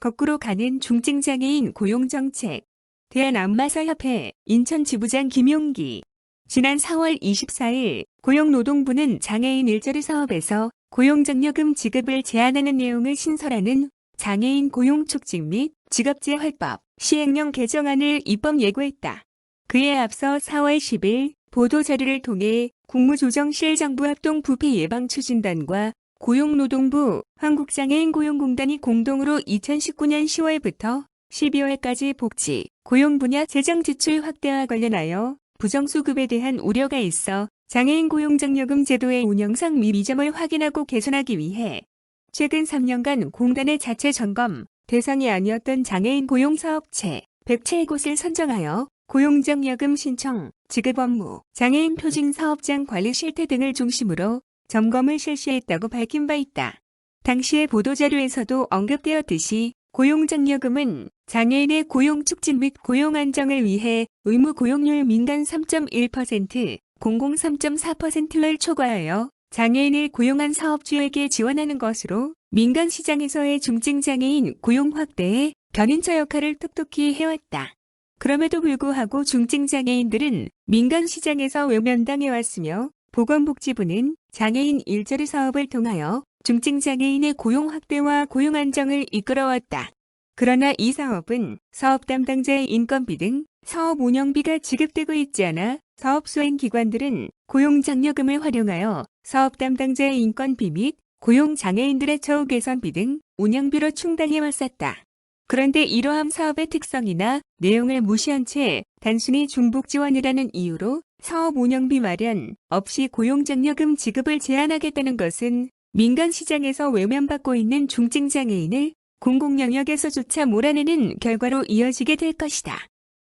거꾸로 가는 중증장애인 고용정책. 대한안마사협회 인천지부장 김용기. 지난 4월 24일 고용노동부는 장애인 일자리 사업에서 고용장려금 지급을 제한하는 내용을 신설하는 장애인 고용촉진 및 직업재활법 시행령 개정안을 입법 예고했다. 그에 앞서 4월 10일 보도자료를 통해 국무조정실 정부합동부패 예방추진단과 고용노동부, 한국장애인고용공단이 공동으로 2019년 10월부터 12월까지 복지, 고용 분야 재정 지출 확대와 관련하여 부정수급에 대한 우려가 있어 장애인 고용장려금 제도의 운영상 미비점을 확인하고 개선하기 위해 최근 3년간 공단의 자체 점검 대상이 아니었던 장애인 고용사업체 107곳을 선정하여 고용장려금 신청, 지급 업무, 장애인 표준사업장 관리 실태 등을 중심으로 점검을 실시했다고 밝힌 바 있다. 당시의 보도자료에서도 언급되었듯이 고용장려금은 장애인의 고용 촉진 및 고용 안정을 위해 의무 고용률 민간 3.1%, 공공 3.4%를 초과하여 장애인을 고용한 사업주에게 지원하는 것으로 민간 시장에서의 중증장애인 고용 확대에 견인차 역할을 톡톡히 해왔다. 그럼에도 불구하고 중증장애인들은 민간 시장에서 외면당해왔으며 보건복지부는 장애인 일자리 사업을 통하여 중증장애인의 고용 확대와 고용 안정을 이끌어왔다. 그러나 이 사업은 사업 담당자의 인건비 등 사업 운영비가 지급되고 있지 않아 사업 수행 기관들은 고용장려금을 활용하여 사업 담당자의 인건비 및 고용 장애인들의 처우 개선비 등 운영비로 충당해 왔었다. 그런데 이러한 사업의 특성이나 내용을 무시한 채 단순히 중복 지원이라는 이유로 사업 운영비 마련 없이 고용장려금 지급을 제한하겠다는 것은 민간 시장에서 외면받고 있는 중증장애인을 공공영역에서조차 몰아내는 결과로 이어지게 될 것이다.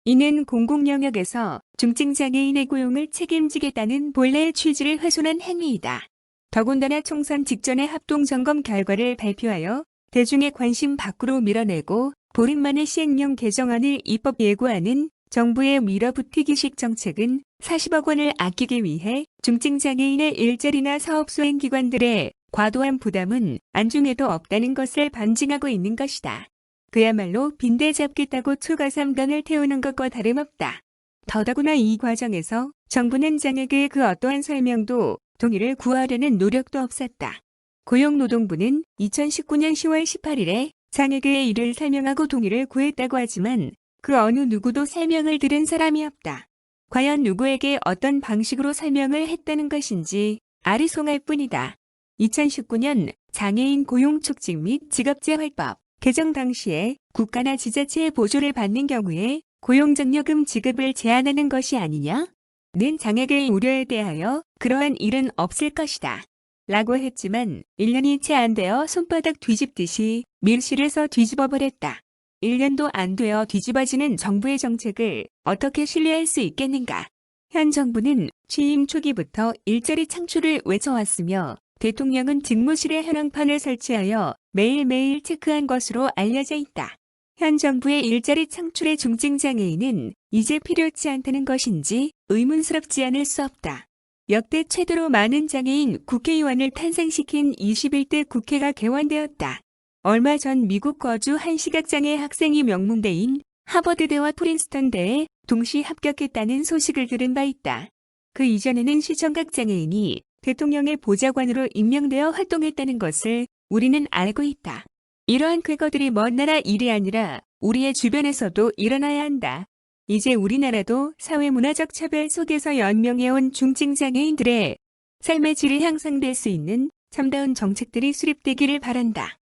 이는 공공영역에서 중증장애인의 고용을 책임지겠다는 본래의 취지를 훼손한 행위이다. 더군다나 총선 직전의 합동점검 결과를 발표하여 대중의 관심 밖으로 밀어내고 보름 만에 시행령 개정안을 입법 예고하는 정부의 밀어붙이기식 정책은 40억 원을 아끼기 위해 중증장애인의 일자리나 사업 수행 기관들의 과도한 부담은 안중에도 없다는 것을 반증하고 있는 것이다. 그야말로 빈대 잡겠다고 초가삼간을 태우는 것과 다름없다. 더더구나 이 과정에서 정부는 장에게 그 어떠한 설명도 동의를 구하려는 노력도 없었다. 고용노동부는 2019년 10월 18일에 장에게 이를 설명하고 동의를 구했다고 하지만 그 어느 누구도 설명을 들은 사람이 없다. 과연 누구에게 어떤 방식으로 설명을 했다는 것인지 아리송할 뿐이다. 2019년 장애인 고용촉진 및 직업재활법 개정 당시에 국가나 지자체의 보조를 받는 경우에 고용장려금 지급을 제한하는 것이 아니냐는 장에게의 우려에 대하여 그러한 일은 없을 것이다. 라고 했지만 1년이 채 안 되어 손바닥 뒤집듯이 밀실에서 뒤집어버렸다. 1년도 안 되어 뒤집어지는 정부의 정책을 어떻게 신뢰할 수 있겠는가? 현 정부는 취임 초기부터 일자리 창출을 외쳐왔으며 대통령은 직무실에 현황판을 설치하여 매일매일 체크한 것으로 알려져 있다. 현 정부의 일자리 창출의 중증장애인은 이제 필요치 않다는 것인지 의문스럽지 않을 수 없다. 역대 최대로 많은 장애인 국회의원을 탄생시킨 21대 국회가 개원되었다. 얼마 전 미국 거주 한 시각장애 학생이 명문대인 하버드대와 프린스턴대에 동시 합격했다는 소식을 들은 바 있다. 그 이전에는 시청각장애인이 대통령의 보좌관으로 임명되어 활동했다는 것을 우리는 알고 있다. 이러한 쾌거들이 먼 나라 일이 아니라 우리의 주변에서도 일어나야 한다. 이제 우리나라도 사회문화적 차별 속에서 연명해온 중증장애인들의 삶의 질이 향상될 수 있는 참다운 정책들이 수립되기를 바란다.